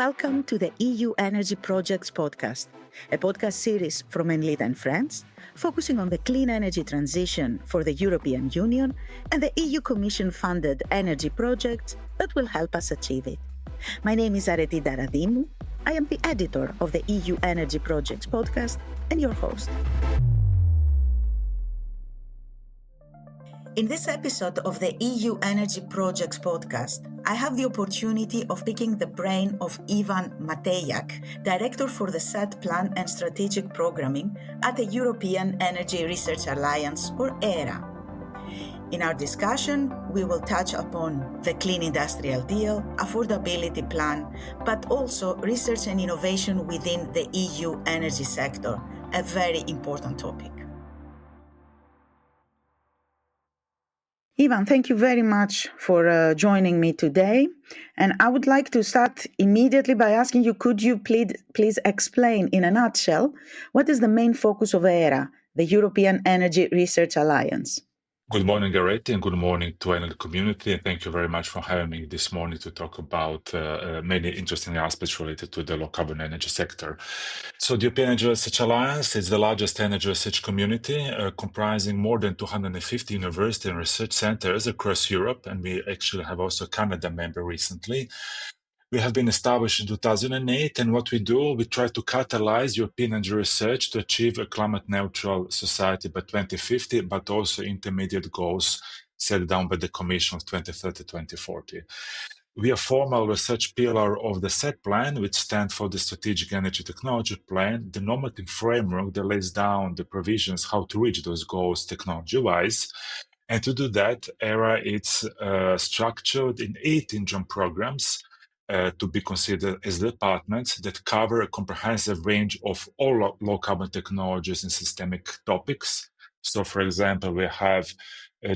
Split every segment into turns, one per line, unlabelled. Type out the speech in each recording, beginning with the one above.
Welcome to the EU Energy Projects podcast, a podcast series from Enlit and friends, focusing on the clean energy transition for the European Union and the EU Commission-funded energy projects that will help us achieve it. My name is Areti Ntaradimou. I am the editor of the EU Energy Projects podcast and your host. In this episode of the EU Energy Projects podcast, I have the opportunity of picking the brain of Ivan Matejak, Director for the SET Plan and Strategic Programming at the European Energy Research Alliance, or EERA. In our discussion, we will touch upon the Clean Industrial Deal, affordability plan, but also research and innovation within the EU energy sector, a very important topic. Ivan, thank you very much for joining me today. And I would like to start immediately by asking you, could you please explain in a nutshell, what is the main focus of EERA, the European Energy Research Alliance?
Good morning, Areti, and good morning to Enlit community. And thank you very much for having me this morning to talk about many interesting aspects related to the low-carbon energy sector. So the European Energy Research Alliance is the largest energy research community comprising more than 250 university and research centers across Europe. And we actually have also a Canada member recently. We have been established in 2008, and what we do, we try to catalyze European energy research to achieve a climate-neutral society by 2050, but also intermediate goals set down by the Commission of 2030-2040. We are a formal research pillar of the SET Plan, which stands for the Strategic Energy Technology Plan, the normative framework that lays down the provisions how to reach those goals technology-wise. And to do that, EERA is structured in 18 joint programs, to be considered as departments that cover a comprehensive range of all low-carbon technologies and systemic topics. So, for example, we have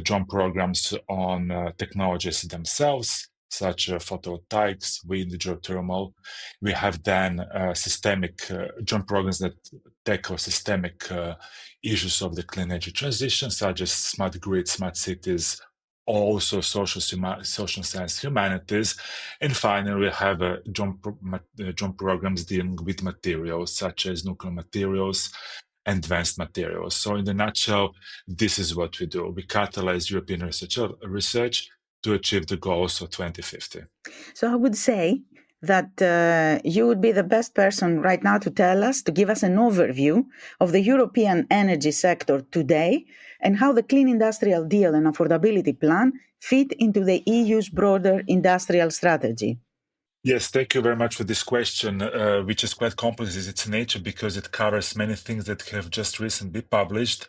joint programs on technologies themselves, such as photovoltaics, wind, geothermal. We have then systemic joint programs that tackle systemic issues of the clean energy transition, such as smart grids, smart cities, also social science, humanities. And finally, we have joint programs dealing with materials such as nuclear materials and advanced materials. So in a nutshell, this is what we do. We catalyze European research to achieve the goals of 2050.
So I would say that you would be the best person right now to give us an overview of the European energy sector today and how the Clean Industrial Deal and Affordability Plan fit into the EU's broader industrial strategy.
Yes, thank you very much for this question, which is quite complex in its nature because it covers many things that have just recently published.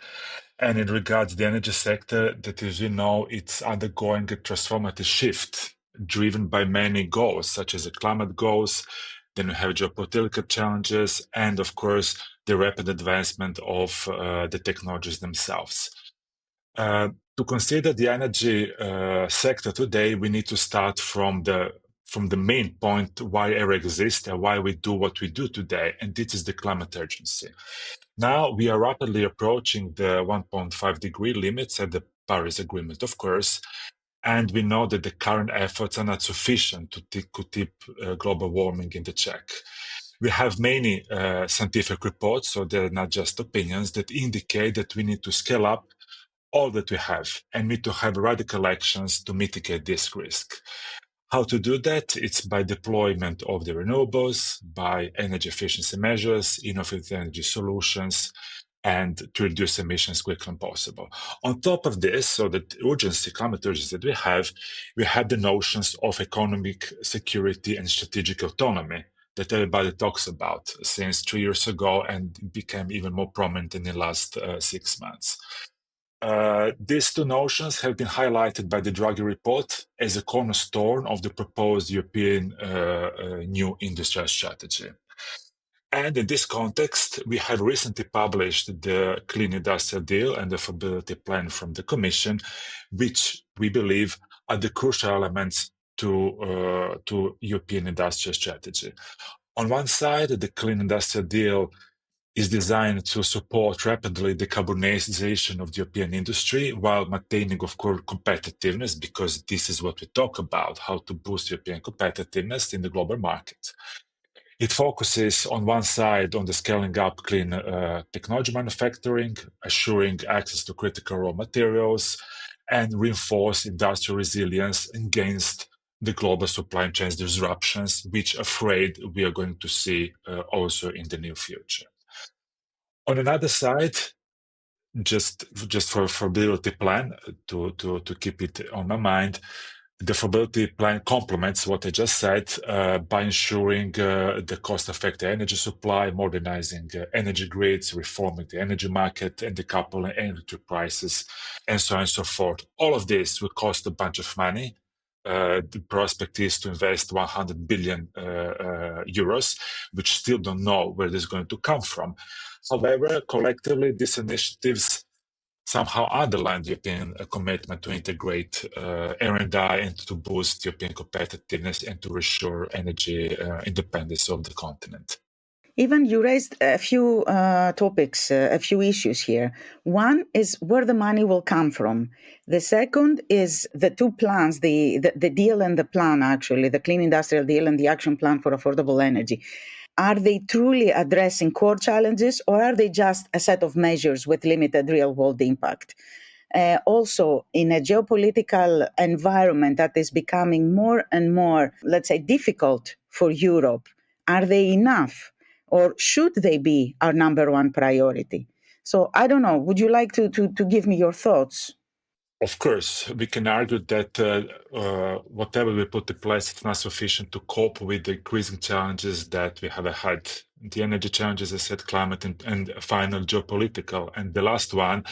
And in regards to the energy sector, that as you know, it's undergoing a transformative shift driven by many goals, such as the climate goals. Then we have geopolitical challenges, and of course, the rapid advancement of the technologies themselves. To consider the energy sector today, we need to start from the main point why EERA exists and why we do what we do today, and this is the climate urgency. Now we are rapidly approaching the 1.5 degree limits at the Paris Agreement, of course, and we know that the current efforts are not sufficient to keep global warming in the check. We have many scientific reports, so they're not just opinions, that indicate that we need to scale up all that we have and need to have radical actions to mitigate this risk. How to do that? It's by deployment of the renewables, by energy efficiency measures, innovative energy solutions, and to reduce emissions quickly and possible. On top of this, so the climate urgency that we have the notions of economic security and strategic autonomy that everybody talks about since 3 years ago and became even more prominent in the last 6 months. These two notions have been highlighted by the Draghi report as a cornerstone of the proposed European new industrial strategy. And in this context, we have recently published the Clean Industrial Deal and the Affordability Plan from the Commission, which we believe are the crucial elements to European industrial strategy. On one side, the Clean Industrial Deal is designed to support rapidly decarbonization of the European industry while maintaining, of course, competitiveness, because this is what we talk about, how to boost European competitiveness in the global market. It focuses on one side on the scaling up clean technology manufacturing, assuring access to critical raw materials, and reinforce industrial resilience against the global supply chain disruptions, which afraid we are going to see also in the near future. On another side, just for affordability plan to keep it on my mind, the affordability plan complements what I just said by ensuring the cost-effective energy supply, modernizing energy grids, reforming the energy market, and decoupling energy prices, and so on and so forth. All of this will cost a bunch of money. The prospect is to invest 100 billion euros, which still don't know where this is going to come from. However, collectively, these initiatives somehow underline the European commitment to integrate R&D and to boost European competitiveness and to restore energy independence of the continent.
Ivan, you raised a few topics, a few issues here. One is where the money will come from. The second is the two plans, the deal and the plan, actually, the Clean Industrial Deal and the Action Plan for Affordable Energy. Are they truly addressing core challenges, or are they just a set of measures with limited real-world impact? Also, in a geopolitical environment that is becoming more and more, let's say, difficult for Europe, are they enough? Or should they be our number one priority? So I don't know. Would you like to give me your thoughts?
Of course, we can argue that whatever we put in place, it's not sufficient to cope with the increasing challenges that we have ahead. The energy challenges, I said, climate and final geopolitical. And the last one,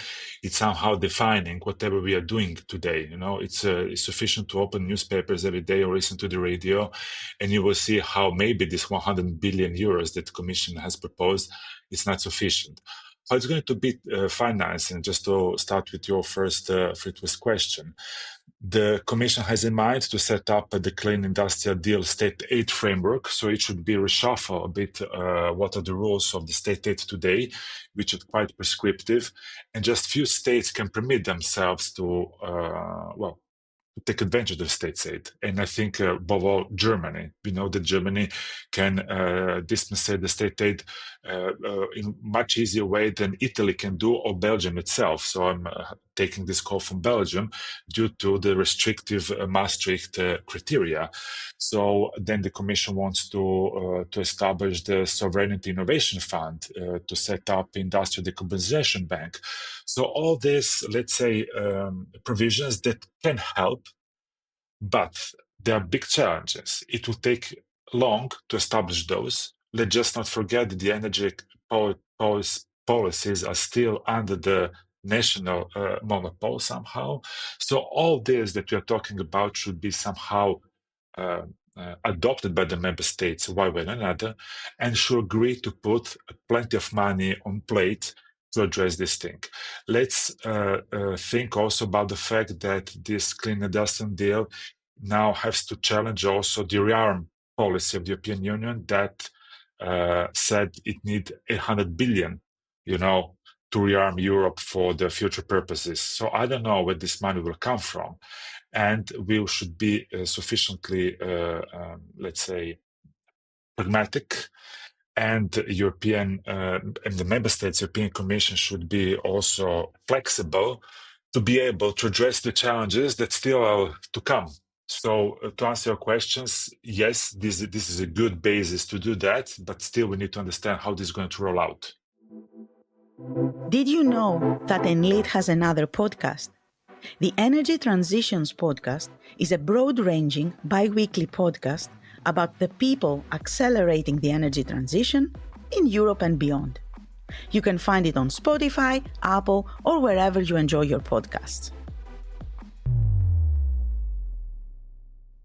it's somehow defining whatever we are doing today. You know, it's sufficient to open newspapers every day or listen to the radio, and you will see how maybe this 100 billion euros that the Commission has proposed is not sufficient. How it's going to be financed, and just to start with your first question, the Commission has in mind to set up the Clean Industrial Deal state aid framework, so it should be reshuffle a bit what are the rules of the state aid today, which are quite prescriptive, and just few states can permit themselves to, take advantage of state aid. And I think above all, Germany. We know that Germany can dispense the state aid in much easier way than Italy can do, or Belgium itself. So I'm taking this call from Belgium due to the restrictive Maastricht criteria. So then the Commission wants to establish the Sovereignty Innovation Fund, to set up Industrial Decarbonization Bank. So all this, let's say, provisions that can help, but there are big challenges. It will take long to establish those. Let's just not forget that the energy policies are still under the national monopole somehow. So all this that we are talking about should be somehow adopted by the member states one way or another, and should agree to put plenty of money on plate to address this thing. Let's think also about the fact that this Clean Industrial Deal now has to challenge also the rearm policy of the European Union that said it needs 800 billion, to rearm Europe for the future purposes. So I don't know where this money will come from. And we should be sufficiently, let's say, pragmatic, and European and the member states, European Commission should be also flexible to be able to address the challenges that still are to come. So to answer your questions, yes, this is a good basis to do that, but still we need to understand how this is going to roll out.
Did you know that Enlit has another podcast? The Energy Transitions podcast is a broad-ranging, bi-weekly podcast about the people accelerating the energy transition in Europe and beyond. You can find it on Spotify, Apple, or wherever you enjoy your podcasts.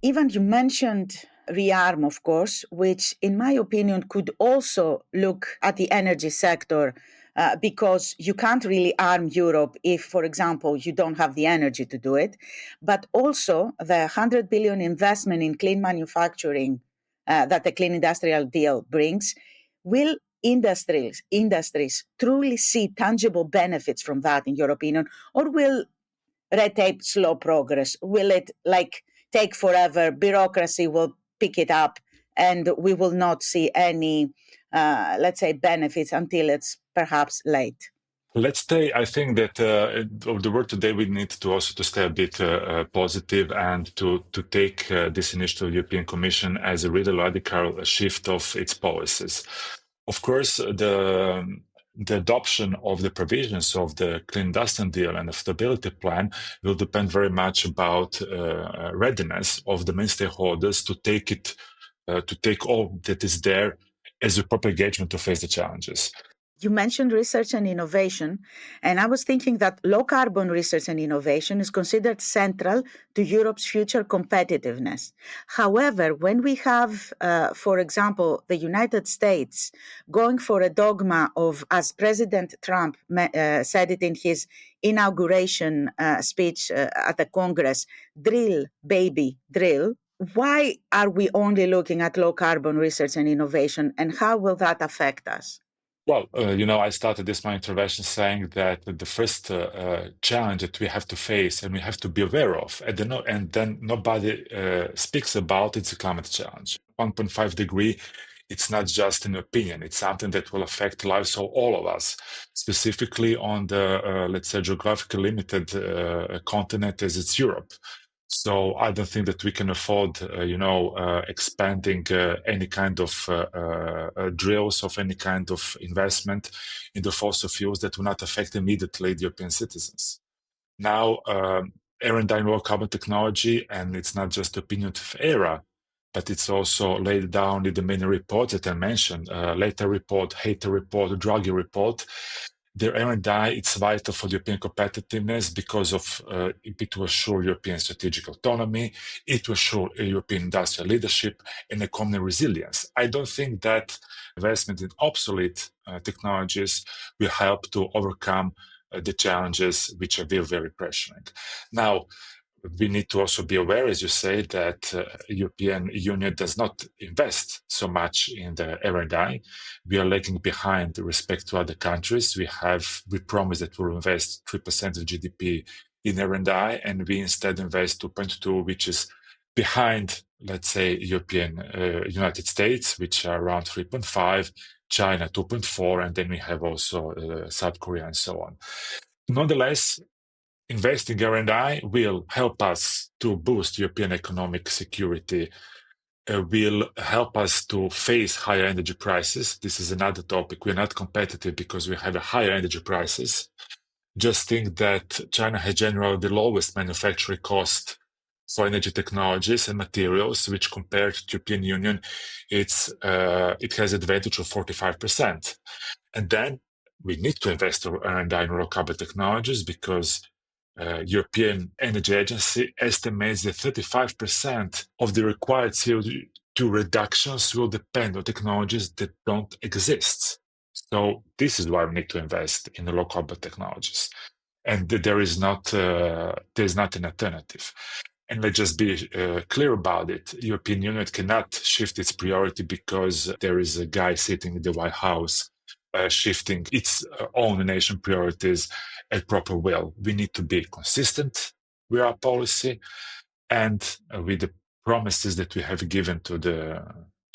Ivan, you mentioned ReArm, of course, which in my opinion could also look at the energy sector because you can't really arm Europe if, for example, you don't have the energy to do it. But also the 100 billion investment in clean manufacturing that the Clean Industrial Deal brings, will industries truly see tangible benefits from that, in your opinion, or will red tape slow progress? Will it take forever? Bureaucracy will pick it up and we will not see any, let's say, benefits until it's perhaps late?
Let's stay. I think that of the word today, we need to also to stay a bit positive and to take this initiative of the European Commission as a really radical shift of its policies. Of course, the adoption of the provisions of the Clean Industrial Deal and the Stability Plan will depend very much about readiness of the main stakeholders to take it, to take all that is there as a proper engagement to face the challenges.
You mentioned research and innovation, and I was thinking that low carbon research and innovation is considered central to Europe's future competitiveness. However, when we have, for example, the United States going for a dogma of, as President Trump said it in his inauguration speech at the Congress, drill, baby, drill. Why are we only looking at low carbon research and innovation, and how will that affect us?
Well, I started my intervention saying that the first challenge that we have to face and we have to be aware of, and then nobody speaks about, it's a climate challenge. 1.5 degree, it's not just an opinion, it's something that will affect lives of all of us, specifically on the, let's say, geographically limited continent as it's Europe. So I don't think that we can afford, expanding any kind of drills of any kind of investment in the fossil fuels that will not affect immediately the European citizens. Now, EERA low carbon technology, and it's not just the opinion of EERA, but it's also laid down in the many reports that I mentioned, Later report, Hater report, Draghi report. The R&I, it's vital for European competitiveness because of it will assure European strategic autonomy, it will assure European industrial leadership and economic resilience. I don't think that investment in obsolete technologies will help to overcome the challenges which are very, very pressuring. Now, we need to also be aware, as you say, that European Union does not invest so much in the R&I. We are lagging behind with respect to other countries. We promise that we'll invest 3% of GDP in R&I, and we instead invest 2.2, which is behind, let's say, United States, which are around 3.5, China 2.4, and then we have also South Korea and so on. Nonetheless, investing in R&I will help us to boost European economic security, will help us to face higher energy prices. This is another topic. We're not competitive because we have a higher energy prices. Just think that China has generally the lowest manufacturing cost for energy technologies and materials, which compared to European Union, it has advantage of 45%. And then we need to invest in R&I in low carbon technologies because European Energy Agency estimates that 35% of the required CO2 reductions will depend on technologies that don't exist. So this is why we need to invest in the low carbon technologies, and there is not an alternative. And let's just be clear about it. European Union cannot shift its priority because there is a guy sitting in the White House shifting its own nation priorities at proper will. We need to be consistent with our policy and with the promises that we have given to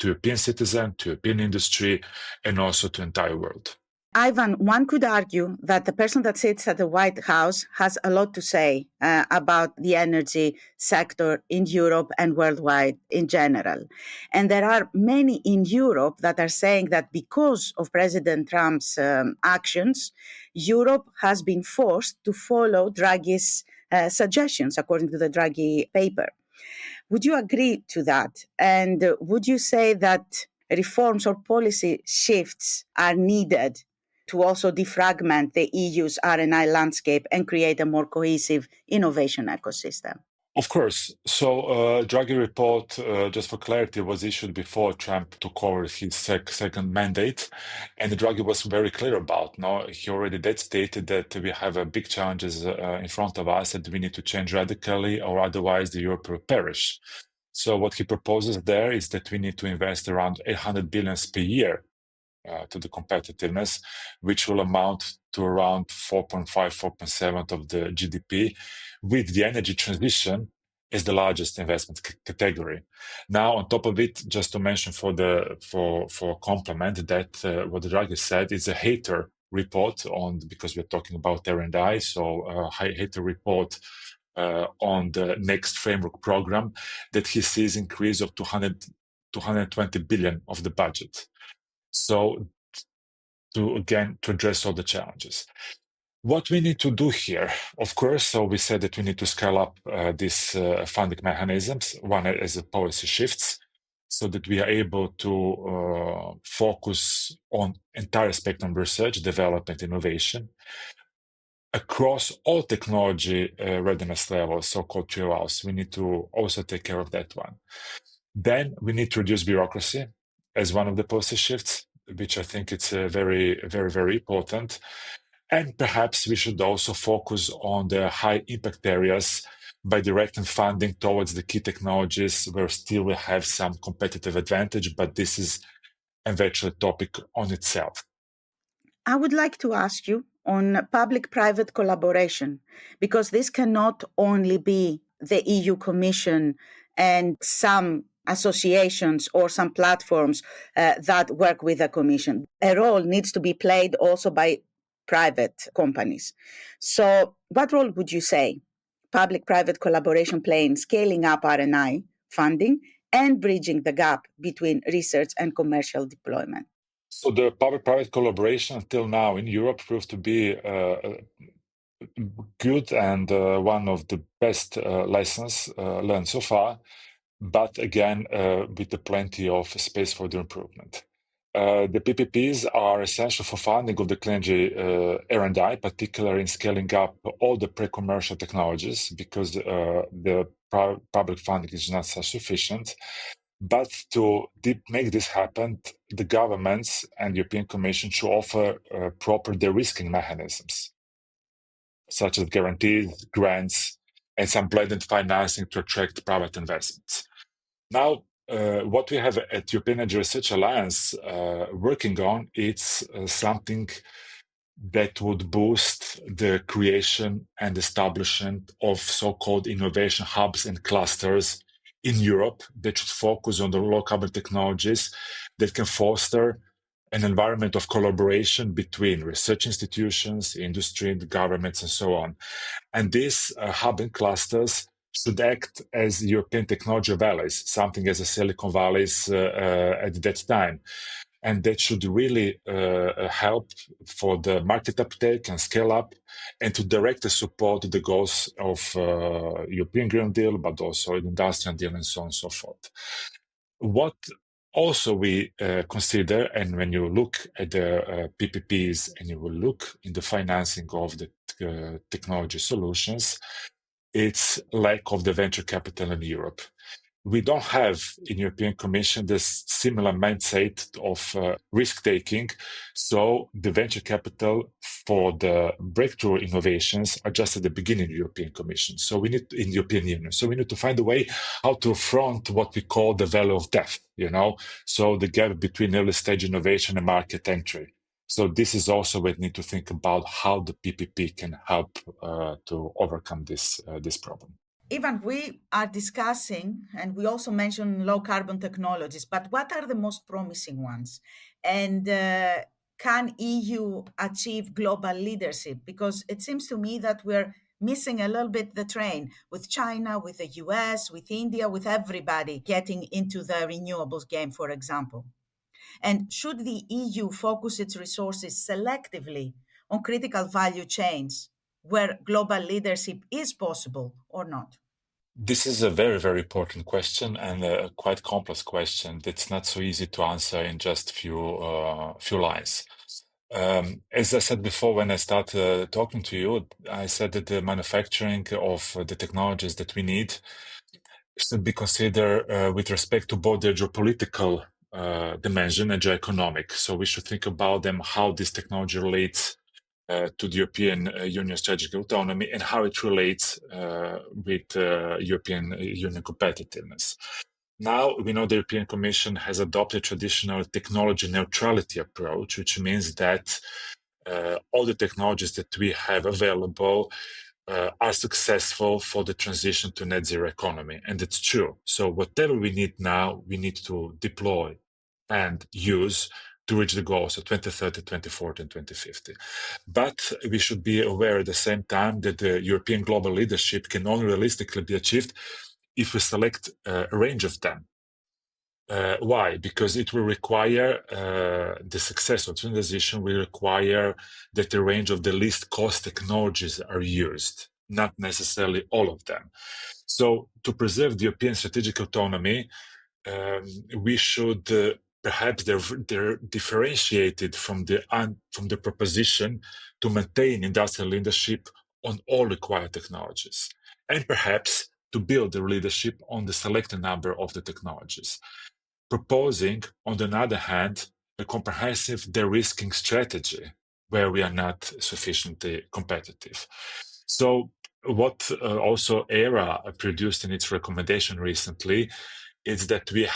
European citizens, to European industry, and also to the entire world.
Ivan, one could argue that the person that sits at the White House has a lot to say about the energy sector in Europe and worldwide in general. And there are many in Europe that are saying that because of President Trump's actions, Europe has been forced to follow Draghi's suggestions, according to the Draghi paper. Would you agree to that? And would you say that reforms or policy shifts are needed to also defragment the EU's R&I landscape and create a more cohesive innovation ecosystem?
Of course. So Draghi report, just for clarity, was issued before Trump took over his second mandate. And Draghi was very clear about, he already stated that we have big challenges in front of us and we need to change radically or otherwise the Europe will perish. So what he proposes there is that we need to invest around 800 billion per year to the competitiveness, which will amount to around 4.5, 4.7 of the GDP. With the energy transition, is the largest investment category. Now, on top of it, just to mention for complement that what Draghi said is a hater report on, because we're talking about R&I, so a hater report on the next framework program, that he sees increase of 220 billion of the budget. So to address all the challenges. What we need to do here, of course, so we said that we need to scale up these funding mechanisms, one as a policy shifts, so that we are able to focus on entire spectrum research, development, innovation across all technology readiness levels, so-called 3Rs. We need to also take care of that one. Then we need to reduce bureaucracy as one of the policy shifts, which I think it's very, very, very important. And perhaps we should also focus on the high impact areas by directing funding towards the key technologies where still we have some competitive advantage, but this is eventually a topic on itself.
I would like to ask you on public-private collaboration, because this cannot only be the EU Commission and some associations or some platforms that work with the Commission. A role needs to be played also by private companies. So what role would you say public-private collaboration play in scaling up R&I funding and bridging the gap between research and commercial deployment?
So the public-private collaboration until now in Europe proved to be good and one of the best lessons learned so far, but again, with plenty of space for the improvement. The PPPs are essential for funding of the clean energy R&I, particularly in scaling up all the pre-commercial technologies, because the public funding is not so sufficient. But to make this happen, the governments and the European Commission should offer proper de-risking mechanisms, such as guarantees, grants, and some blended financing to attract private investments. Now, what we have at European Energy Research Alliance working on, it's something that would boost the creation and establishment of so-called innovation hubs and clusters in Europe that should focus on the low carbon technologies that can foster an environment of collaboration between research institutions, industry, and governments, and so on. And these hub and clusters should act as European technology valleys, something as a Silicon Valleys at that time. And that should really help for the market uptake and scale up, and to directly support the goals of European Green Deal, but also the Industrial Deal and so on and so forth. What also we consider, and when you look at the PPPs and you will look in the financing of the technology solutions, it's lack of the venture capital in Europe. We don't have in European Commission this similar mindset of risk-taking. So the venture capital for the breakthrough innovations are just at the beginning of the European Commission. So we need in the European Union. So we need to find a way how to front what we call the valley of death, so the gap between early stage innovation and market entry. So this is also we need to think about how the PPP can help to overcome this problem.
Ivan, we are discussing, and we also mentioned low carbon technologies, but what are the most promising ones? And can EU achieve global leadership? Because it seems to me that we're missing a little bit the train with China, with the US, with India, with everybody getting into the renewables game, for example. And should the EU focus its resources selectively on critical value chains where global leadership is possible or not?
This is a very, very important question and a quite complex question that's not so easy to answer in just few lines. As I said before, when I started talking to you, I said that the manufacturing of the technologies that we need should be considered with respect to both the geopolitical dimension and geoeconomic. So we should think about them, how this technology relates to the European Union strategic autonomy and how it relates with European Union competitiveness. Now, we know the European Commission has adopted traditional technology neutrality approach, which means that all the technologies that we have available are successful for the transition to net zero economy. And it's true. So whatever we need now, we need to deploy and use to reach the goals of 2030, 2040, and 2050. But we should be aware at the same time that the European global leadership can only realistically be achieved if we select a range of them. Why? Because it will require the success of transition will require that the range of the least cost technologies are used, not necessarily all of them. So to preserve the European strategic autonomy, we should perhaps they're differentiated from the proposition to maintain industrial leadership on all required technologies, and perhaps to build the leadership on the selected number of the technologies, proposing, on the other hand, a comprehensive de-risking strategy where we are not sufficiently competitive. So what also EERA produced in its recommendation recently is that we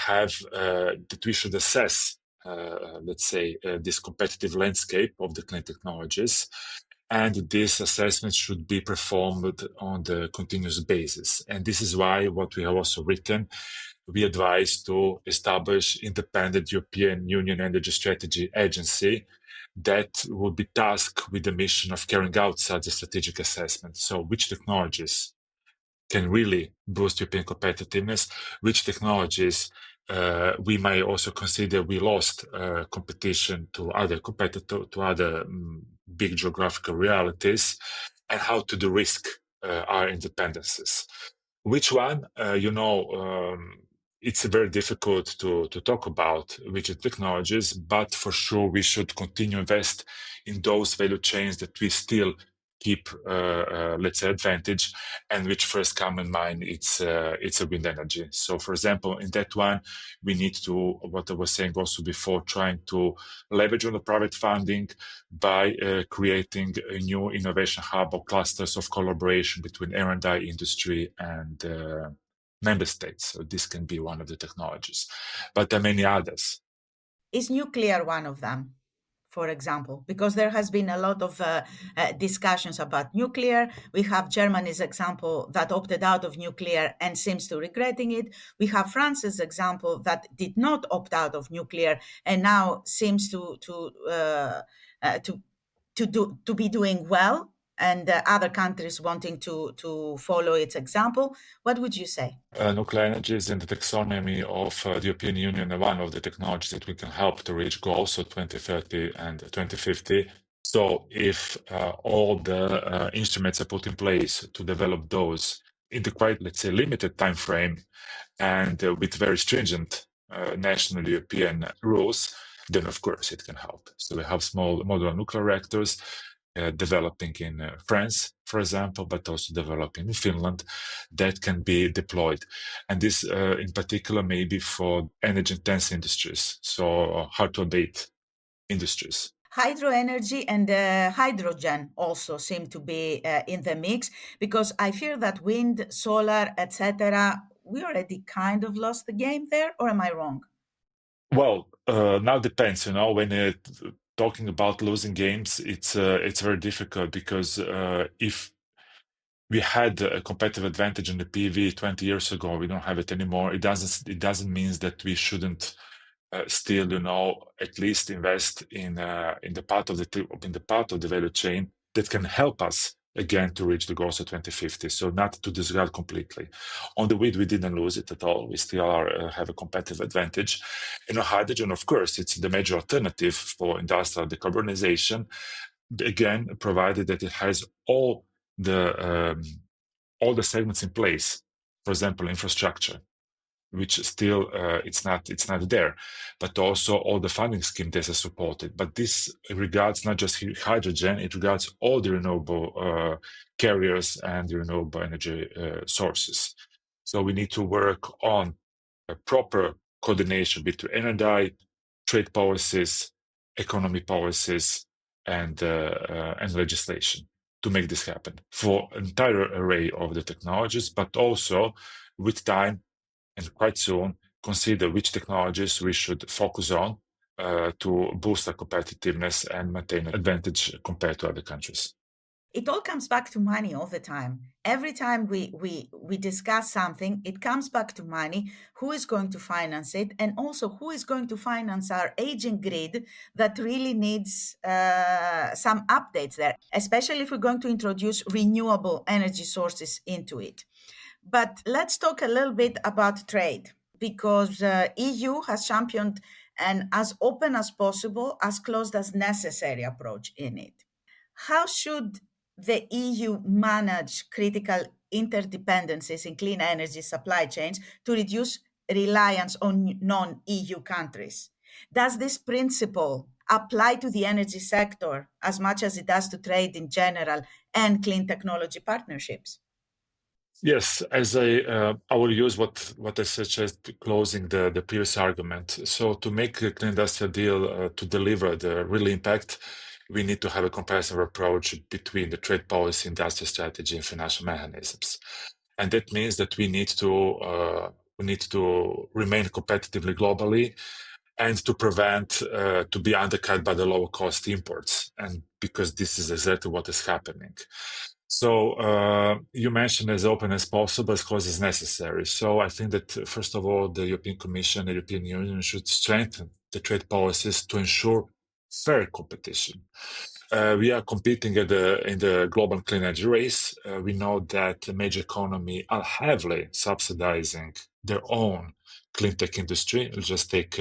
should assess, this competitive landscape of the clean technologies, and this assessment should be performed on the continuous basis. And this is why what we have also written, we advise to establish independent European Union Energy Strategy Agency that will be tasked with the mission of carrying out such a strategic assessment. So which technologies can really boost European competitiveness, which technologies we may also consider we lost competition to other big geographical realities, and how to de-risk our independences. Which one, it's very difficult to talk about which technologies, but for sure we should continue invest in those value chains that we still keep, advantage, and which first come in mind, it's a wind energy. So, for example, in that one, we need to, what I was saying also before, trying to leverage on the private funding by creating a new innovation hub or clusters of collaboration between R&I industry and member states. So this can be one of the technologies, but there are many others.
Is nuclear one of them, for example? Because there has been a lot of discussions about nuclear. We have Germany's example that opted out of nuclear and seems to regretting it. We have France's example that did not opt out of nuclear and now seems to be doing well, and other countries wanting to follow its example. What would you say?
Nuclear energy is in the taxonomy of the European Union, and one of the technologies that we can help to reach goals of 2030 and 2050. So if all the instruments are put in place to develop those in the quite, let's say, limited time frame, and with very stringent national European rules, then of course it can help. So we have small modular nuclear reactors developing in France, for example, but also developing in Finland that can be deployed. And this in particular maybe for energy intense industries, so hard to abate industries.
Hydro energy and hydrogen also seem to be in the mix, because I fear that wind, solar, etc., we already kind of lost the game there, or am I wrong?
Well, now depends. When talking about losing games, it's very difficult, because if we had a competitive advantage in the PV 20 years ago, we don't have it anymore. It doesn't mean that we shouldn't still, at least invest in the part of the value chain that can help us again to reach the goals of 2050. So not to disregard completely. On the wind, we didn't lose it at all. We still have a competitive advantage. Hydrogen, of course, it's the major alternative for industrial decarbonization. Again, provided that it has all the segments in place. For example, infrastructure, which still it's not there, but also all the funding scheme that is supported. But this regards not just hydrogen; it regards all the renewable carriers and the renewable energy sources. So we need to work on a proper coordination between energy, trade policies, economy policies, and legislation to make this happen for an entire array of the technologies, but also with time and quite soon consider which technologies we should focus on to boost our competitiveness and maintain an advantage compared to other countries.
It all comes back to money all the time. Every time we discuss something, it comes back to money. Who is going to finance it, and also who is going to finance our aging grid that really needs some updates there, especially if we're going to introduce renewable energy sources into it. But let's talk a little bit about trade, because EU has championed an as open as possible, as closed as necessary approach in it. How should the EU manage critical interdependencies in clean energy supply chains to reduce reliance on non-EU countries? Does this principle apply to the energy sector as much as it does to trade in general and clean technology partnerships?
Yes, as I will use what I suggested closing the previous argument. So to make a clean industrial deal to deliver the real impact, we need to have a comprehensive approach between the trade policy, industrial strategy, and financial mechanisms. And that means that we need to remain competitively globally and to prevent to be undercut by the lower cost imports. And because this is exactly what is happening. So you mentioned as open as possible, as close as necessary. So I think that first of all, the European Commission, the European Union should strengthen the trade policies to ensure fair competition. We are competing in the global clean energy race. We know that the major economies are heavily subsidizing their own clean tech industry. Let's just take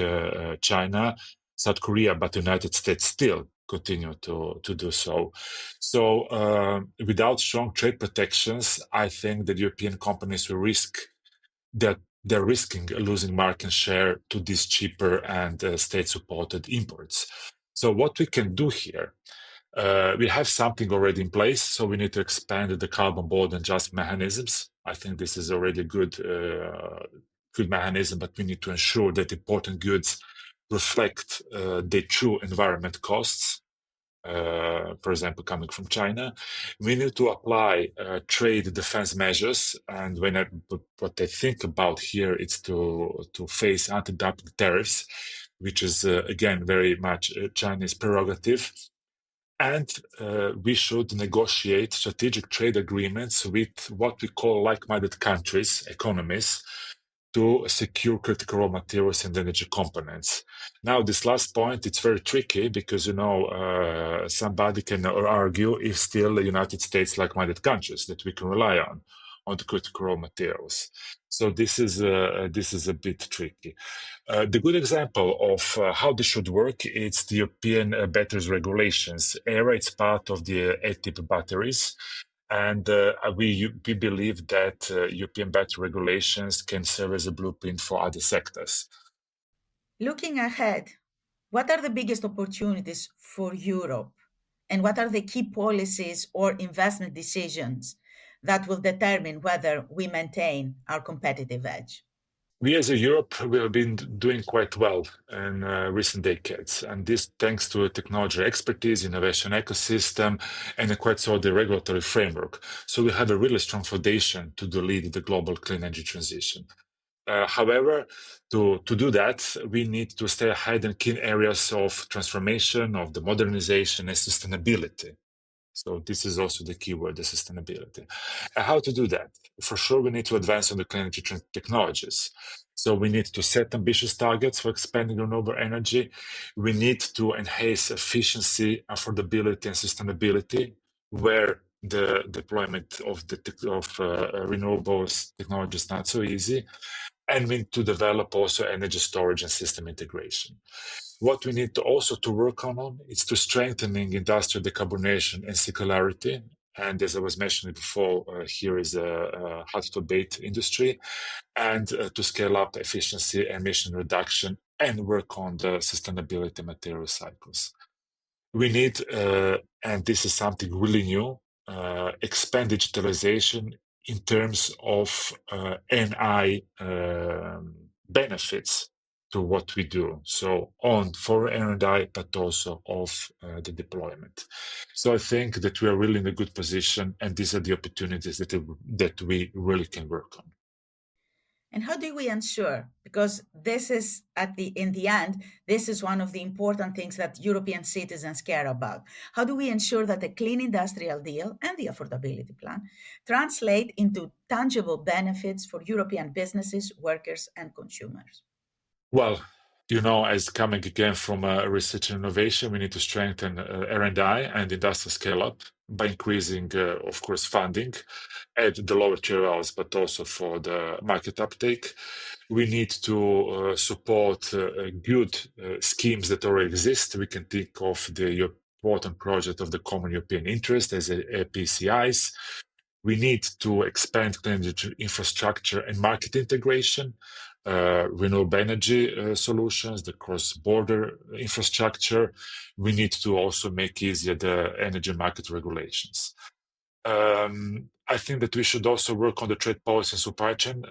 China, South Korea, but the United States still continue to do so. So without strong trade protections, I think that European companies will risk that they're risking losing market share to these cheaper and state-supported imports. So what we can do here, we have something already in place, so we need to expand the carbon border adjustment mechanisms. I think this is already a good mechanism, but we need to ensure that important goods reflect their true environment costs. For example, coming from China, we need to apply trade defense measures. And what I think about here is to face anti-dumping tariffs, which is again very much Chinese prerogative. And we should negotiate strategic trade agreements with what we call like-minded countries, economies, to secure critical raw materials and energy components. Now, this last point, it's very tricky because, somebody can argue if still the United States like-minded countries that we can rely on the critical raw materials. So this is a bit tricky. The good example of how this should work is the European batteries regulations. EERA, it's part of the ATIP batteries. And we believe that European battery regulations can serve as a blueprint for other sectors.
Looking ahead, what are the biggest opportunities for Europe? And what are the key policies or investment decisions that will determine whether we maintain our competitive edge?
We as a Europe, we have been doing quite well in recent decades, and this thanks to a technology expertise, innovation ecosystem, and a quite solid regulatory framework. So we have a really strong foundation to lead the global clean energy transition. However, to do that, we need to stay ahead in key areas of transformation, of the modernization and sustainability. So this is also the key word, the sustainability. And how to do that? For sure, we need to advance on the clean energy technologies. So we need to set ambitious targets for expanding renewable energy. We need to enhance efficiency, affordability, and sustainability, where the deployment of renewables technology is not so easy. And we need to develop also energy storage and system integration. What we need to also to work on is to strengthening industrial decarbonization and circularity. And as I was mentioning before, here is a hard to abate industry, and to scale up efficiency, emission reduction, and work on the sustainability material cycles. We need, and this is something really new, expand digitalization in terms of NI benefits to what we do. So on for NI, but also of the deployment. So I think that we are really in a good position, and these are the opportunities that we really can work on.
And how do we ensure, because this is in the end, this is one of the important things that European citizens care about. How do we ensure that the clean industrial deal and the affordability plan translate into tangible benefits for European businesses, workers, and consumers?
Well, as coming again from research and innovation, we need to strengthen R&I and industrial scale up by increasing, of course, funding at the lower tier levels, but also for the market uptake. We need to support good schemes that already exist. We can think of the important project of the Common European Interest as PCIs. We need to expand clean energy infrastructure and market integration, renewable energy solutions, the cross-border infrastructure. We need to also make easier the energy market regulations. I think that we should also work on the trade policy and supply chain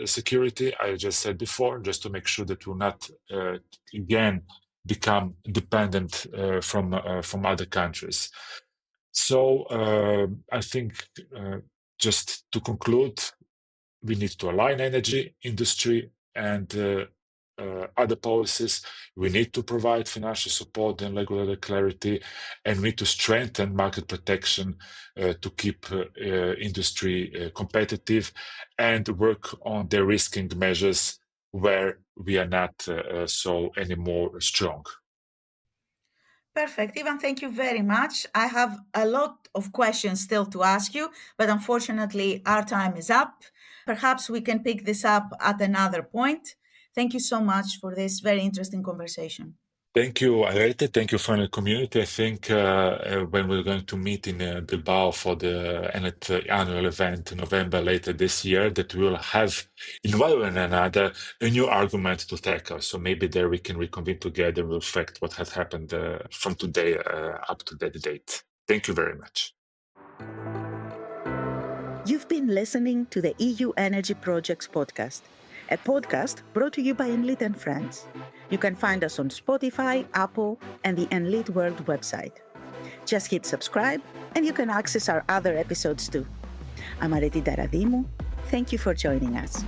security. I just said before, just to make sure that we'll not again become dependent from other countries. So I think just to conclude, we need to align energy industry and other policies. We need to provide financial support and regulatory clarity, and we need to strengthen market protection to keep industry competitive and work on de-risking measures where we are not so anymore strong.
Perfect. Ivan, thank you very much. I have a lot of questions still to ask you, but unfortunately, our time is up. Perhaps we can pick this up at another point. Thank you so much for this very interesting conversation.
Thank you, Areti. Thank you for the community. I think when we're going to meet in Bilbao for the Enlit annual event in November later this year, that we will have, in one way or another, a new argument to tackle. So maybe there we can reconvene together and reflect what has happened from today up to that date. Thank you very much.
You've been listening to the EU Energy Projects podcast, a podcast brought to you by Enlit and Friends. You can find us on Spotify, Apple, and the Enlit World website. Just hit subscribe, and you can access our other episodes too. I'm Areti Ntaradimou. Thank you for joining us.